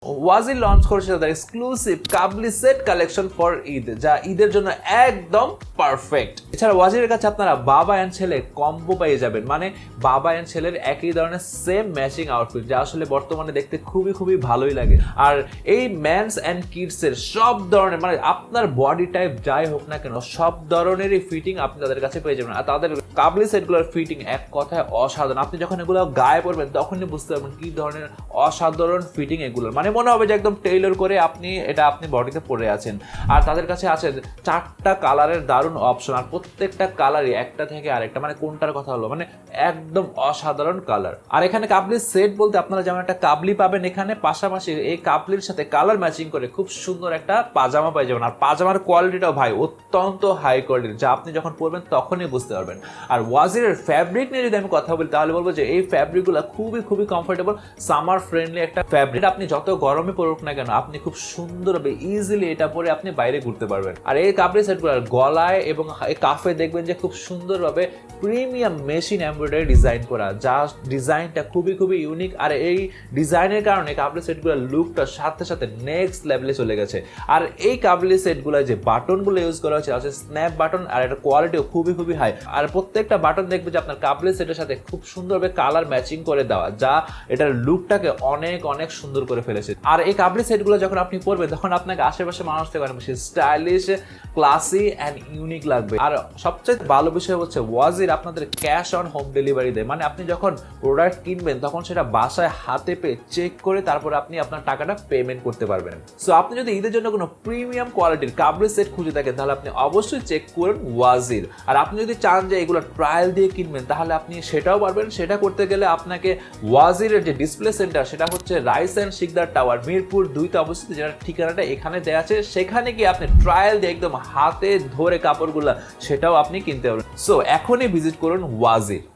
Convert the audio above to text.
ওয়াজি launch করেছে তাদের exclusive কাবলি সেট কালেকশন ফর ঈদ, যা ঈদের জন্য একদম পারফেক্ট। এছাড়া ওয়াজির কাছে আপনারা বাবা এন্ড ছেলে কম্বো পেয়ে যাবেন, মানে বাবা এন্ড ছেলের একই ধরনের সেম ম্যাচিং আউটফিট, যা আসলে বর্তমানে দেখতে খুবই ভালোই লাগে। আর এই মেন্স এন্ড কিডস এর সব ধরনের, মানে আপনার বডি টাইপ যাই হোক না কেন, সব ধরনেরই ফিটিং আপনি তাদের কাছে পেয়ে যাবেন। আর তাদের কাবলি সেটগুলোর ফিটিং এক কথায় অসাধারণ। আপনি যখন এগুলো গায়ে পড়বেন তখনই বুঝতে পারবেন কি ধরনের অসাধারণ ফিটিং এগুলোর, মানে মনে হবে যে একদম টেইলর করে আপনি বডিতে পরে আছেন। আর তাদের কাছে আছে 4টা কালারের দারুণ অপশন, আর প্রত্যেকটা কালারই একটা থেকে আরেকটা, মানে কোনটার কথা হলো, মানে একদম অসাধারণ কালার। আর এখানে কাবলির সেট বলতে আপনারা যেমন একটা কাবলি পাবেন, এখানে পাশাপাশি এই কাবলির সাথে কালার ম্যাচিং করে খুব সুন্দর একটা পাজামা পেয়ে যাবেন। আর পাজামার কোয়ালিটিটাও ভাই অত্যন্ত হাই কোয়ালিটির, যা আপনি যখন পরবেন তখনই বুঝতে পারবেন। আর ওয়াজিরের ফ্যাব্রিক নিয়ে যদি আমি কথা বলি তাহলে বলবো যে এই ফ্যাব্রিকগুলো খুবই কমফোর্টেবল, সামার ফ্রেন্ডলি একটা ফ্যাব্রিক। আপনি যত গরমে পড়ুক না কেন, আপনি খুব সুন্দরভাবে ইজিলি এটা পরে আপনি বাইরে ঘুরতে পারবেন। আর এই কাপড়ের সেটগুলোর গলায় এবং কাফে দেখবেন যে খুব সুন্দরভাবে প্রিমিয়াম মেশিন এমব্রয়ডারি ডিজাইন করা, যা ডিজাইনটা খুবই ইউনিক। আর এই ডিজাইনের কারণে কাপড়ের সেটগুলোর লুকটা সাথে নেক্সট লেভেলে চলে গেছে। আর এই কাবলি সেটগুলো যে বাটনগুলো ইউজ করা হচ্ছে আছে স্ন্যাপ বাটন, আর এটা কোয়ালিটিও খুবই হাই। আর প্রত্যেকটা বাটন দেখবে যে আপনার কাবলি সেটের সাথে খুব সুন্দরভাবে কালার ম্যাচিং করে দেওয়া, যা এটার লুকটাকে অনেক সুন্দর করে ফেলেছে। আর এই কাবলি সেটগুলো যখন আপনি পরবেন তখন আপনাকে আশেপাশে মানুষ থেকে অনেক বেশি স্টাইলিশ, ক্লাসি অ্যান্ড ইউনিক লাগবে। আর সবচেয়ে ভালো বিষয় হচ্ছে ওয়াজির আপনাদের ক্যাশ অন হোম ডেলিভারি দেয়, মানে আপনি যখন প্রোডাক্ট কিনবেন তখন সেটা বাসায় হাতে পেয়ে চেক করে তারপর আপনি আপনার টাকাটা পেমেন্ট করতে পারবেন। সো আপনি যদি ঈদের জন্য কোনো প্রিমিয়াম কোয়ালিটির কাবলি সেট খুঁজে থাকেন তাহলে আপনি অবশ্যই চেক করুন ওয়াজির। আর আপনি যদি চান যে এগুলো ট্রায়াল দিয়ে কিনবেন তাহলে আপনি সেটাও পারবেন। সেটা করতে গেলে আপনাকে ওয়াজিরের যে ডিসপ্লে সেন্টার, সেটা হচ্ছে Rice and Sikder Tower, Mirpur 2তে অবস্থিত, যেটা ঠিকানাটা এখানে দেওয়া আছে। সেখানে গিয়ে আপনি ট্রায়াল দিয়ে একদম হাতে ধরে কাপড়গুলা সেটাও আপনি কিনতে পারবেন। সো এখনই ভিজিট করুন ওয়াজির।